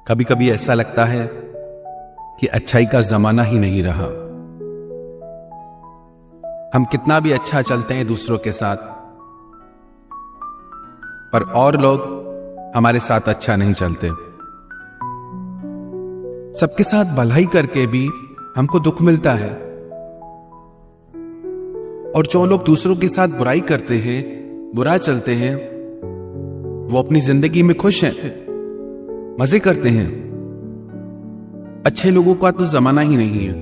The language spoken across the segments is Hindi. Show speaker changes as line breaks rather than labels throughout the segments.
कभी कभी ऐसा लगता है कि अच्छाई का जमाना ही नहीं रहा। हम कितना भी अच्छा चलते हैं दूसरों के साथ, पर और लोग हमारे साथ अच्छा नहीं चलते। सबके साथ भलाई करके भी हमको दुख मिलता है, और जो लोग दूसरों के साथ बुराई करते हैं, बुरा चलते हैं, वो अपनी जिंदगी में खुश हैं, मजे करते हैं। अच्छे लोगों का तो जमाना ही नहीं है।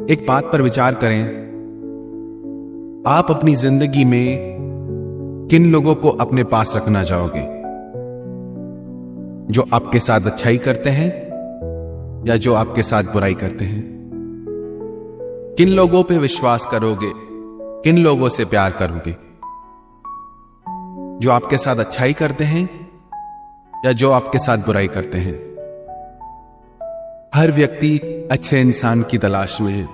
एक बात पर विचार करें, आप अपनी जिंदगी में किन लोगों को अपने पास रखना चाहोगे? जो आपके साथ अच्छाई करते हैं या जो आपके साथ बुराई करते हैं? किन लोगों पे विश्वास करोगे? किन लोगों से प्यार करोगे? जो आपके साथ अच्छाई करते हैं या जो आपके साथ बुराई करते हैं? हर व्यक्ति अच्छे इंसान की तलाश में है।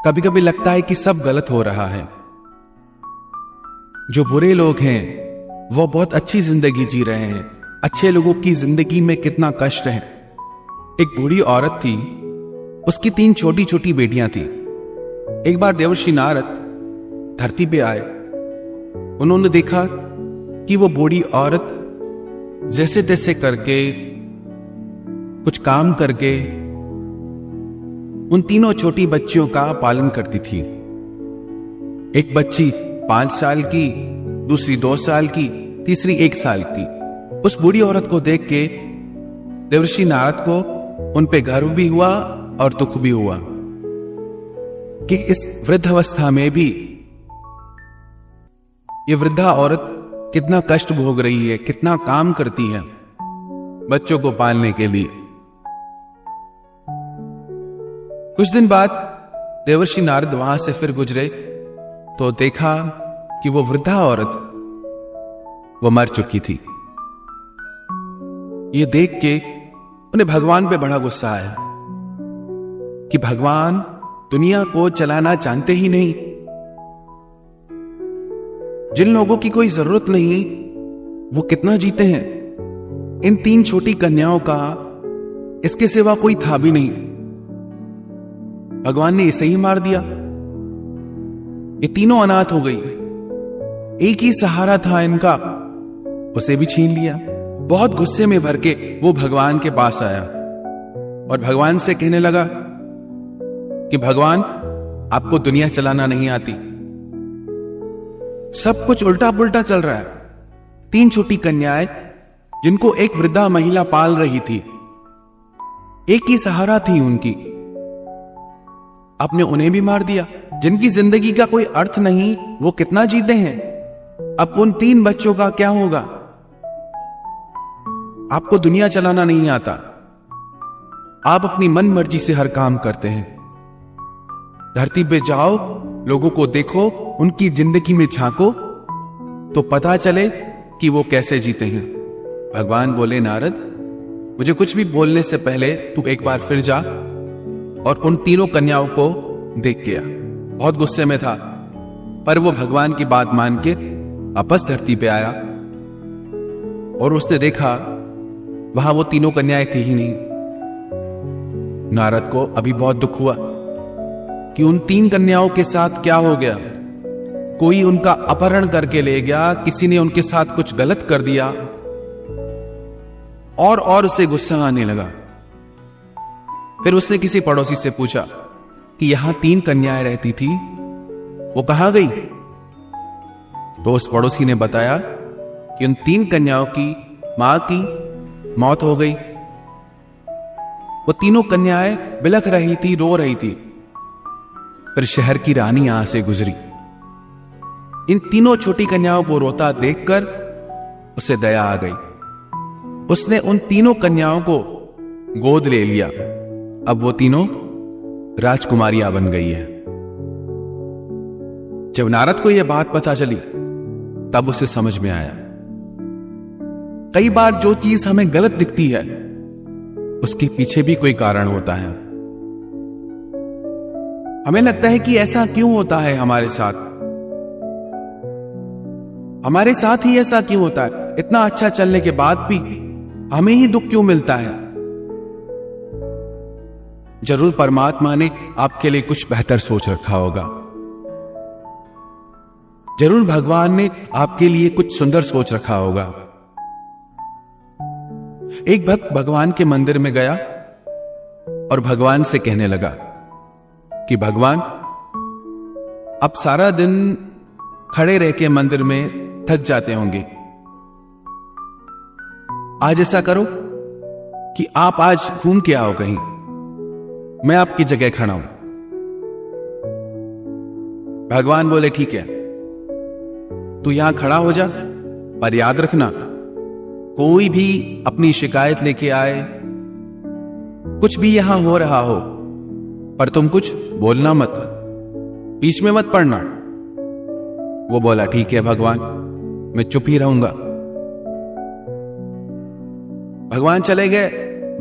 कभी कभी लगता है कि सब गलत हो रहा है। जो बुरे लोग हैं वो बहुत अच्छी जिंदगी जी रहे हैं। अच्छे लोगों की जिंदगी में कितना कष्ट है। एक बूढ़ी औरत थी, उसकी 3 छोटी छोटी बेटियां थी। एक बार देवर्षि नारद धरती पे आए। उन्होंने देखा कि वो बूढ़ी औरत जैसे तैसे करके, कुछ काम करके उन 3 छोटी बच्चियों का पालन करती थी। एक बच्ची 5 साल की, दूसरी 2 साल की, तीसरी 1 साल की। उस बूढ़ी औरत को देख के देवर्षि नारद को उन पे गर्व भी हुआ और दुख भी हुआ कि इस वृद्धावस्था में भी ये वृद्धा औरत कितना कष्ट भोग रही है, कितना काम करती है बच्चों को पालने के लिए। कुछ दिन बाद देवर्षि नारद वहां से फिर गुजरे तो देखा कि वो वृद्धा औरत वो मर चुकी थी। ये देख के उन्हें भगवान पे बड़ा गुस्सा आया कि भगवान दुनिया को चलाना जानते ही नहीं। जिन लोगों की कोई जरूरत नहीं वो कितना जीते हैं। इन 3 छोटी कन्याओं का इसके सिवा कोई था भी नहीं। भगवान ने इसे ही मार दिया। ये तीनों अनाथ हो गई। एक ही सहारा था इनका, उसे भी छीन लिया। बहुत गुस्से में भर के वो भगवान के पास आया और भगवान से कहने लगा कि भगवान, आपको दुनिया चलाना नहीं आती। सब कुछ उल्टा पुल्टा चल रहा है। 3 छोटी कन्याएं जिनको एक वृद्धा महिला पाल रही थी, एक ही सहारा थी उनकी, आपने उन्हें भी मार दिया। जिनकी जिंदगी का कोई अर्थ नहीं, वो कितना जीते हैं। अब उन 3 बच्चों का क्या होगा? आपको दुनिया चलाना नहीं आता। आप अपनी मन मर्जी से हर काम करते हैं। धरती पे जाओ, लोगों को देखो, उनकी जिंदगी में झांको तो पता चले कि वो कैसे जीते हैं। भगवान बोले, नारद, मुझे कुछ भी बोलने से पहले तू एक बार फिर जा और उन 3 कन्याओं को देख के आ। बहुत गुस्से में था, पर वो भगवान की बात मान के वापस धरती पे आया और उसने देखा वहां वो 3 कन्याएं थी ही नहीं। नारद को अभी बहुत दुख हुआ कि उन 3 कन्याओं के साथ क्या हो गया। कोई उनका अपहरण करके ले गया, किसी ने उनके साथ कुछ गलत कर दिया, और उसे गुस्सा आने लगा। फिर उसने किसी पड़ोसी से पूछा कि यहां 3 कन्याएं रहती थी, वो कहां गई? तो उस पड़ोसी ने बताया कि उन 3 कन्याओं की मां की मौत हो गई। वो 3 कन्याएं बिलख रही थी, रो रही थी। फिर शहर की रानी यहां से गुजरी। इन 3 छोटी कन्याओं को रोता देखकर उसे दया आ गई। उसने उन 3 कन्याओं को गोद ले लिया। अब वो 3 राजकुमारियां बन गई है। जब नारद को यह बात पता चली तब उसे समझ में आया, कई बार जो चीज हमें गलत दिखती है उसके पीछे भी कोई कारण होता है। हमें लगता है कि ऐसा क्यों होता है हमारे साथ। हमारे साथ ही ऐसा क्यों होता है? इतना अच्छा चलने के बाद भी हमें ही दुख क्यों मिलता है? जरूर परमात्मा ने आपके लिए कुछ बेहतर सोच रखा होगा। जरूर भगवान ने आपके लिए कुछ सुंदर सोच रखा होगा। एक भक्त भगवान के मंदिर में गया और भगवान से कहने लगा कि भगवान, अब सारा दिन खड़े रह के मंदिर में थक जाते होंगे। आज ऐसा करो कि आप आज घूम के आओ कहीं, मैं आपकी जगह खड़ा हूं। भगवान बोले ठीक है, तू यहां खड़ा हो जा, पर याद रखना कोई भी अपनी शिकायत लेके आए, कुछ भी यहां हो रहा हो, पर तुम कुछ बोलना मत, बीच में मत पड़ना। वो बोला ठीक है भगवान, मैं चुप ही रहूंगा। भगवान चले गए।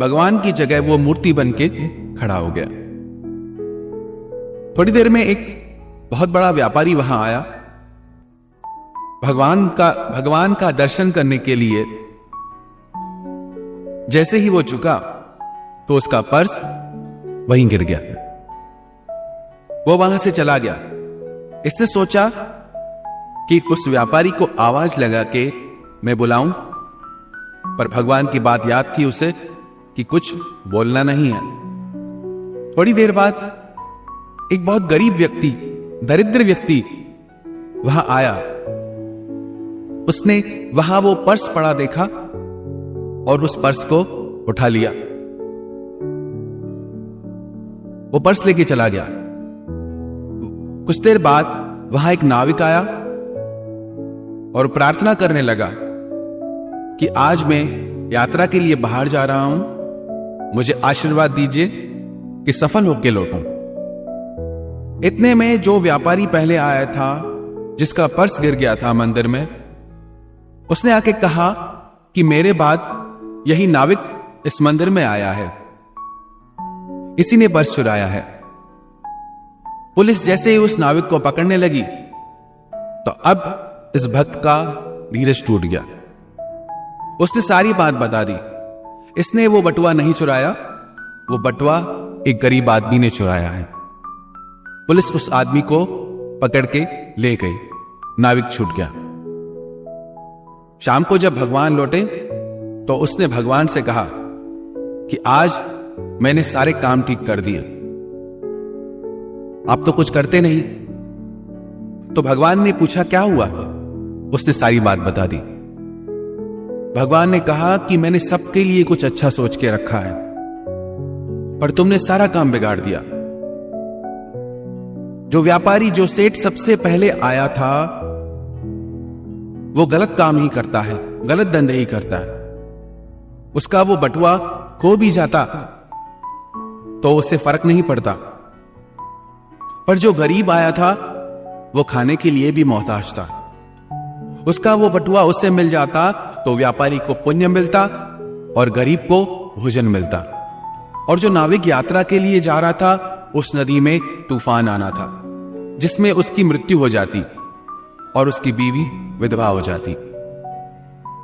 भगवान की जगह वो मूर्ति बन के खड़ा हो गया। थोड़ी देर में एक बहुत बड़ा व्यापारी वहां आया भगवान का दर्शन करने के लिए। जैसे ही वो झुका तो उसका पर्स वहीं गिर गया। वो वहां से चला गया। इसने सोचा कि उस व्यापारी को आवाज लगा के मैं बुलाऊं, पर भगवान की बात याद थी उसे कि कुछ बोलना नहीं है। थोड़ी देर बाद एक बहुत गरीब व्यक्ति, दरिद्र व्यक्ति वहां आया। उसने वहां वो पर्स पड़ा देखा और उस पर्स को उठा लिया। वो पर्स लेके चला गया। कुछ देर बाद वहां एक नाविक आया और प्रार्थना करने लगा कि आज मैं यात्रा के लिए बाहर जा रहा हूं, मुझे आशीर्वाद दीजिए कि सफल होकर लौटूं। इतने में जो व्यापारी पहले आया था, जिसका पर्स गिर गया था मंदिर में, उसने आके कहा कि मेरे बाद यही नाविक इस मंदिर में आया है, इसी ने पर्स चुराया है। पुलिस जैसे ही उस नाविक को पकड़ने लगी तो अब इस भक्त का धीरज टूट गया। उसने सारी बात बता दी। इसने वो बटुआ नहीं चुराया, वो बटुआ एक गरीब आदमी ने चुराया है। पुलिस उस आदमी को पकड़ के ले गई। नाविक छूट गया। शाम को जब भगवान लौटे तो उसने भगवान से कहा कि आज मैंने सारे काम ठीक कर दिए, आप तो कुछ करते नहीं। तो भगवान ने पूछा क्या हुआ? उसने सारी बात बता दी। भगवान ने कहा कि मैंने सबके लिए कुछ अच्छा सोच के रखा है, पर तुमने सारा काम बिगाड़ दिया। जो व्यापारी, जो सेठ सबसे पहले आया था, वो गलत काम ही करता है, गलत धंधे ही करता है। उसका वो बटुआ खो भी जाता तो उससे फर्क नहीं पड़ता, पर जो गरीब आया था वो खाने के लिए भी मोहताज था। उसका वो बटुआ उससे मिल जाता तो व्यापारी को पुण्य मिलता और गरीब को भोजन मिलता। और जो नाविक यात्रा के लिए जा रहा था, उस नदी में तूफान आना था जिसमें उसकी मृत्यु हो जाती और उसकी बीवी विधवा हो जाती,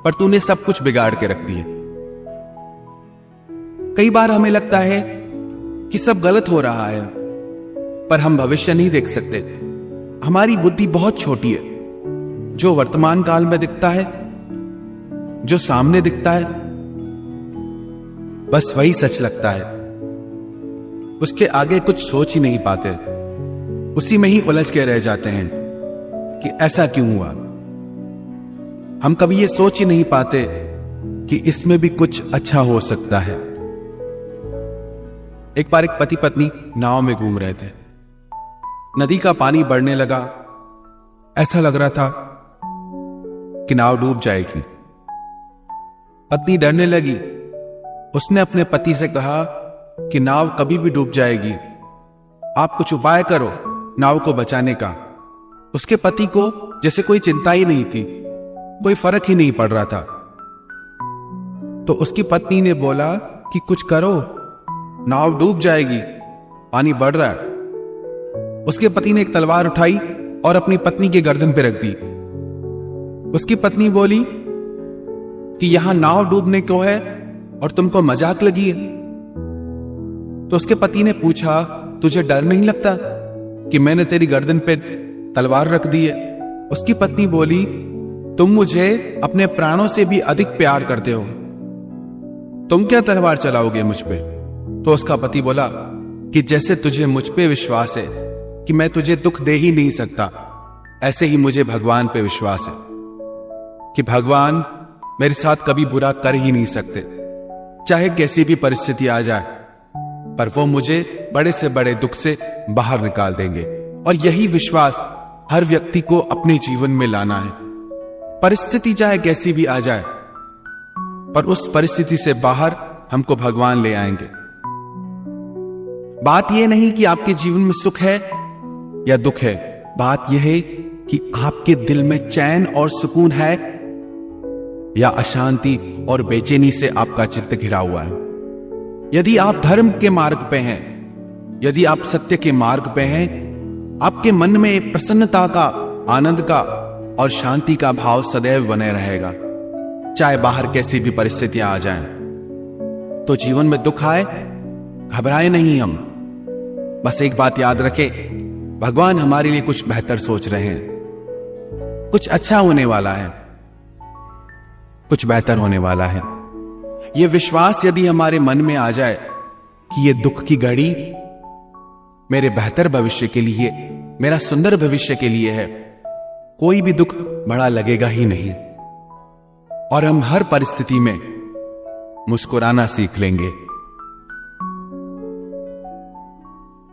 पर तूने सब कुछ बिगाड़ के रख दिए। कई बार हमें लगता है कि सब गलत हो रहा है, पर हम भविष्य नहीं देख सकते। हमारी बुद्धि बहुत छोटी है। जो वर्तमान काल में दिखता है, जो सामने दिखता है, बस वही सच लगता है। उसके आगे कुछ सोच ही नहीं पाते, उसी में ही उलझ के रह जाते हैं कि ऐसा क्यों हुआ। हम कभी ये सोच ही नहीं पाते कि इसमें भी कुछ अच्छा हो सकता है। एक बार एक पति पत्नी नाव में घूम रहे थे। नदी का पानी बढ़ने लगा। ऐसा लग रहा था कि नाव डूब जाएगी। पत्नी डरने लगी। उसने अपने पति से कहा कि नाव कभी भी डूब जाएगी, आप कुछ उपाय करो नाव को बचाने का। उसके पति को जैसे कोई चिंता ही नहीं थी, कोई फर्क ही नहीं पड़ रहा था। तो उसकी पत्नी ने बोला कि कुछ करो, नाव डूब जाएगी, पानी बढ़ रहा है। उसके पति ने एक तलवार उठाई और अपनी पत्नी के गर्दन पे रख दी। उसकी पत्नी बोली कि यहां नाव डूबने को है और तुमको मजाक लगी है। तो उसके पति ने पूछा, तुझे डर नहीं लगता कि मैंने तेरी गर्दन पे तलवार रख दी है? उसकी पत्नी बोली, तुम मुझे अपने प्राणों से भी अधिक प्यार करते हो, तुम क्या तलवार चलाओगे मुझ पे? तो उसका पति बोला कि जैसे तुझे मुझ पे विश्वास है कि मैं तुझे दुख दे ही नहीं सकता, ऐसे ही मुझे भगवान पे विश्वास है कि भगवान मेरे साथ कभी बुरा कर ही नहीं सकते, चाहे कैसी भी परिस्थिति आ जाए, पर वो मुझे बड़े से बड़े दुख से बाहर निकाल देंगे। और यही विश्वास हर व्यक्ति को अपने जीवन में लाना है। परिस्थिति चाहे कैसी भी आ जाए, पर उस परिस्थिति से बाहर हमको भगवान ले आएंगे। बात यह नहीं कि आपके जीवन में सुख है या दुख है, बात यह है कि आपके दिल में चैन और सुकून है या अशांति और बेचैनी से आपका चित्त घिरा हुआ है। यदि आप धर्म के मार्ग पे हैं, यदि आप सत्य के मार्ग पे हैं, आपके मन में एक प्रसन्नता का, आनंद का और शांति का भाव सदैव बने रहेगा, चाहे बाहर कैसी भी परिस्थितियां आ जाएं। तो जीवन में दुख आए, घबराए नहीं हम, बस एक बात याद रखें, भगवान हमारे लिए कुछ बेहतर सोच रहे हैं, कुछ अच्छा होने वाला है, कुछ बेहतर होने वाला है। यह विश्वास यदि हमारे मन में आ जाए कि यह दुख की घड़ी मेरे बेहतर भविष्य के लिए, मेरा सुंदर भविष्य के लिए है, कोई भी दुख बड़ा लगेगा ही नहीं और हम हर परिस्थिति में मुस्कुराना सीख लेंगे।